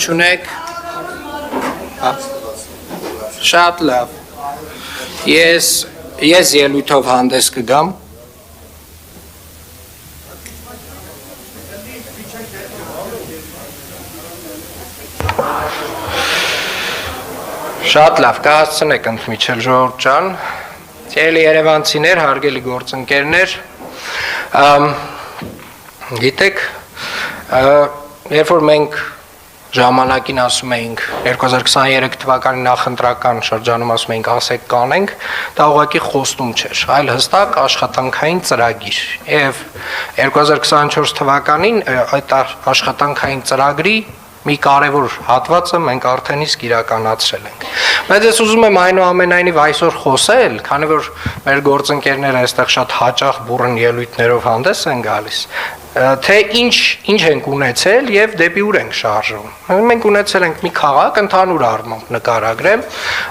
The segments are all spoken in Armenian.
չունեք։ Շատ լավ։ Ես ելույթով հանդես կգամ։ Շատ լավ, կհասցնեք ընդմիջել ժողովուրդ ջան, սիրելի երևանցիներ, հարգելի գործընկերներ, գիտեք, երբ որ մենք ժամանակին ասում էինք 2023 թվականի նախընտրական շրջանում ասում էինք ասեք կանենք, դա ուղղակի խոստում չէր, այլ հստակ աշխատանքային ծրագիր, եւ 2024 թվականին այդ աշխատանքային ծրագրի մի կարևոր հատվածը մենք արդեն իսկ իրականացրել ենք։ Բայց ես ուզում եմ այնուամենայնիվ այսօր խոսել, քանի որ մեր գործընկերները այստեղ շատ հաճախ բուրըն ելույթներով հանդես են գալիս, թե ինչ ենք ունեցել եւ դեպի ուր ենք շարժվում։ Մենք ունեցել ենք մի քաղաք ընդհանուր առմամբ նկարագրեմ,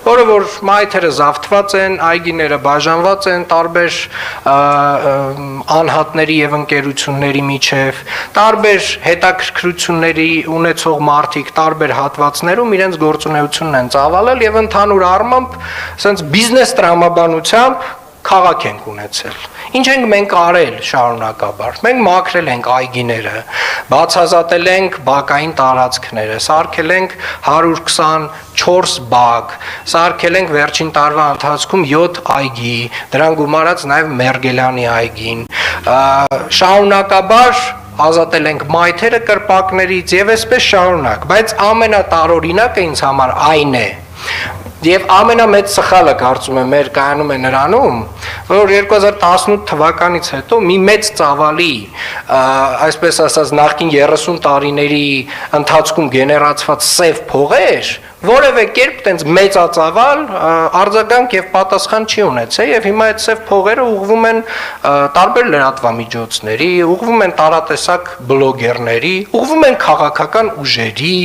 որը որ մայթերը զավթված են, այգիները բաժանված են տարբեր անհատների եւ ընկերությունների միջև, տարբեր հետաքրքրությունների ունեցող մարդիկ տարբեր հատվածներում իրենց գործունեությունն են ծավալել եւ ընդհանուր առմամբ ասենց բիզնես տրամաբանությամբ քաղաք ենք ունեցել։ Ինչ ենք մենք արել շարունակաբար։ Մենք մաքրել ենք այգիները, բացահայտել ենք բակային տարածքները, սարքել ենք 124 բակ, սարքել ենք վերջին տարվա ընթացքում 7 այգի, դրան գումարած նաև Մերգելյանի այգին։ Շարունակաբար ազատել ենք մայթերը կրպակներից եւ այսպես շարունակ, բայց ամենատարօրինակը ինձ համար այն է։ Եվ ամենամեծ սխալը կարծում եմ մեր կայանում է նրանում, որ 2018 թվականից հետո մի մեծ ծավալի, այսպես ասած նախկին 30 տարիների ընթացքում գեներացված սև փողեր, որևէ կերպ տենց մեծածավալ արձագանք եւ պատասխան չի ունեցել եւ հիմա այդ սև փողերը ուղղվում են տարբեր լրատվամիջոցների, ուղղվում են տարատեսակ բլոգերների, ուղղվում են քաղաքական ուժերի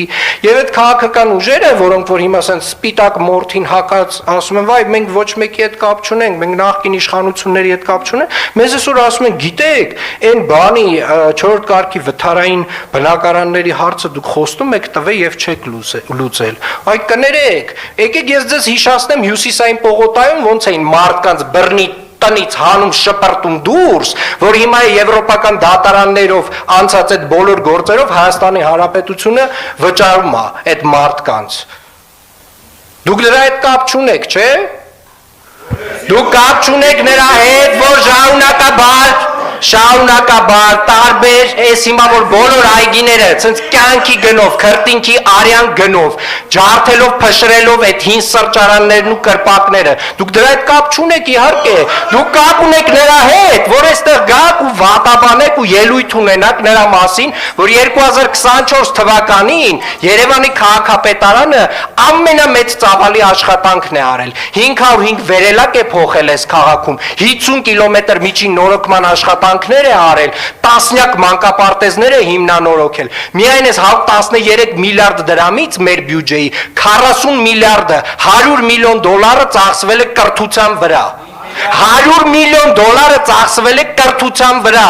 եւ այդ քաղաքական ուժերը, որոնք որ հիմա ասեն սպիտակ մորթին հակած ասում են, վայ, մենք ոչ մեկի հետ կապ չունենք, մենք նախկին իշխանությունների հետ կապ չունենք, մեզ այսօր ասում են, գիտեք, այն բանի 4-րդ կարգի վթարային բնակարանների հարցը դուք խոստում եք տվել եւ չեք լուծել։ Այ կներեք, եկեք ես ձեզ հիշացնեմ Հյուսիսային պողոտայում ոնց էին մարդկանց բռնի տնից հանում շպրտում դուրս, որ հիմա եվրոպական դատարաններով անցած այդ բոլոր գործերով Հայաստանի Հանրապետությունը վճարում է այդ մարդկանց։ Դուք նրա հետ կապ չունեք, չէ՞։ Դուք կապ չունեք նրա հետ, որ շարունակաբար տարբեր էս հիմա որ բոլոր այգիները ցենց կյանքի գնով, քրտինքի արյան գնով, ջարդելով, փշրելով այդ հին սրճարաններն ու կրպակները, դուք դրա հետ կապ չունեք իհարկե, դուք կապ ունեք նրա հետ, որ այստեղ գաք ու վատաբանեք ու ելույթ ունենաք նրա մասին, որ 2024 թվականին Երևանի քաղաքապետարանը ամենամեծ ծավալի աշխատանքն է արել, 505 վերելակ է փոխել այս քաղաքում, 50 կիլոմետր միջին նորոգման աշխատանքներ է արել, տասնյակ մանկապարտեզներ է հիմնանորոգել, միայն այս 13 միլիարդ դրամից մեր բյուջեի 40 միլիարդը, 100 միլիոն դոլարը ծախսվել է կրթության վրա, 100 միլիոն դոլարը ծախսվել է կրթության վրա,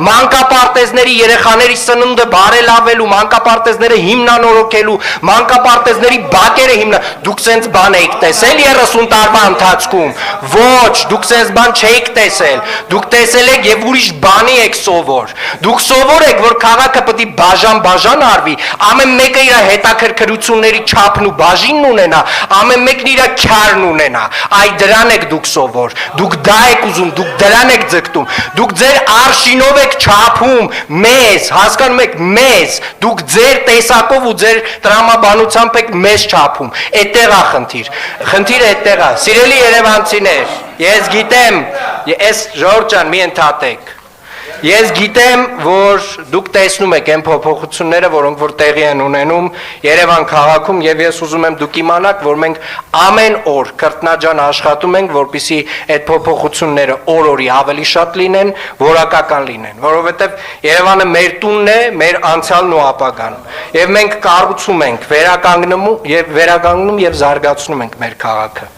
մանկապարտեզների երեխաների սնունդը բարելավելու, մանկապարտեզները հիմնանորոգելու, մանկապարտեզների բակերը դուք սենց բան եք տեսել 30 տարվա ընթացքում, ոչ, դուք սենց բան չեք տեսել, դուք տեսել եք եւ ուրիշ բանի եք սովոր, դուք սովոր եք, որ քաղաքը պետք է բաժան արվի, ամեն մեկը իր հետաքրքրությունների չափն ու բաժինն ունենա, ամեն մեկն իր քյարն ունենա, այ դրան եք դուք սովոր, դուք դա եք ուզում, դուք դրան եք ձգտում, դուք ձեր արշինով եք չափում մեզ, հասկանում եք մեզ, դուք ձեր տեսակով ու ձեր տրամաբանությամբ եք մեզ չափում, այդտեղ է խնդիրը այդտեղ է, սիրելի երևանցիներ, ես գիտեմ, ես ժողովուրդ ջան մի ընդհատեք, ես գիտեմ, որ դուք տեսնում եք այն փոփոխությունները, որոնք որ տեղի են ունենում Երևան քաղաքում եւ ես ուզում եմ դուք իմանաք, որ մենք ամեն օր կրտնաջան աշխատում ենք, որպեսզի այդ փոփոխությունները օր-օրի ավելի շատ լինեն, որակական լինեն, որովհետեւ Երևանը մեր տունն է, մեր անցյալն ու ապագան։ Եվ մենք կառուցում ենք, վերականգնում եւ զարգացնում ենք մեր քաղաքը։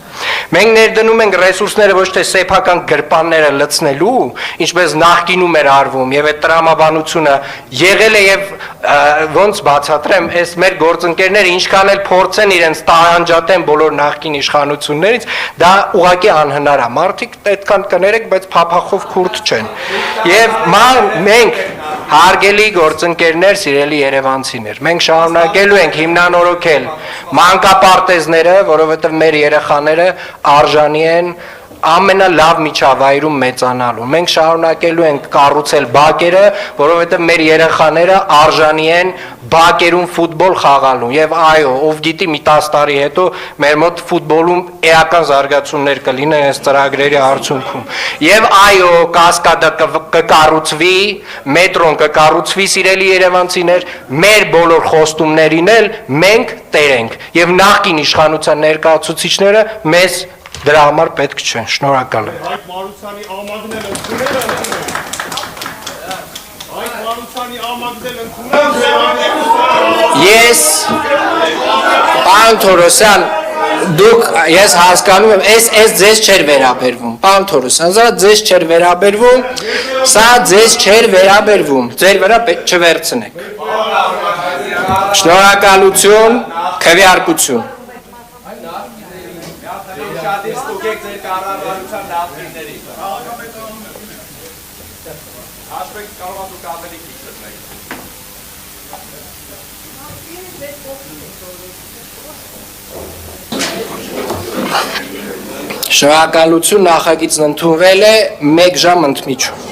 Մենք ներդնում ենք ռեսուրսները ոչ թե սեփական գրպանները լցնելու, ինչպես նախկինում էր արվում, եւ այդ տրամաբանությունը եղել է եւ ոնց բացատրեմ, այս մեր գործընկերները ինչքան էլ փորձեն իրենց տարանջատեն բոլոր նախկին իշխանություններից, դա ուղղակի անհնար է։ Մարդիկ այդքան կներեք, բայց փափախով քուրդ չեն։ Եվ մենք հարգելի գործընկերներ, սիրելի երևանցիներ, մենք շարունակելու ենք հիմնանորոգել մանկապարտեզները, որովհետև մեր երեխաները արժանի են ամենալավ միջավայրում մեծանալու։ Մենք շարունակելու ենք կառուցել բակերը, որովհետև մեր երեխաները արժանի են բակերում ֆուտբոլ խաղալու։ Եվ այո, ով գիտի մի 10 տարի հետո մեր մոտ ֆուտբոլում էական զարգացումներ կլինեն այս ծրագրերի արդյունքում։ Եվ այո, կասկադը կկառուցվի, մետրոն կկառուցվի, սիրելի երևանցիներ, մեր բոլոր խոստումներին էլ մենք տեր ենք։ Եվ նախկին իշխանության ներկայացուցիչները մեզ դրա համար պետք չեն, շնորհակալ եմ։ Այդ Մարությանի ամագնել ընդունել Այդ Մարությանի ամագնել ընդունել Ես, պարոն Թորոսյան, դուք, ես հասկանում եմ, այս ձեզ չէր վերաբերվում, պարոն Թորոսյան, սա ձեզ չէր վերաբերվում, սա ձեզ չէր վերաբերվում, ձեր վրա չվերցնեք։ Շնորհակալություն, քվեարկություն։ Շատից ստուգեք ձեր կառավարության նախնիների։ Հաշվեք կարող դուք ավելի քիչ լրնեք։ Շնորհակալություն, նախագիծն ընդունվել է 1 ժամ ընդմիջում։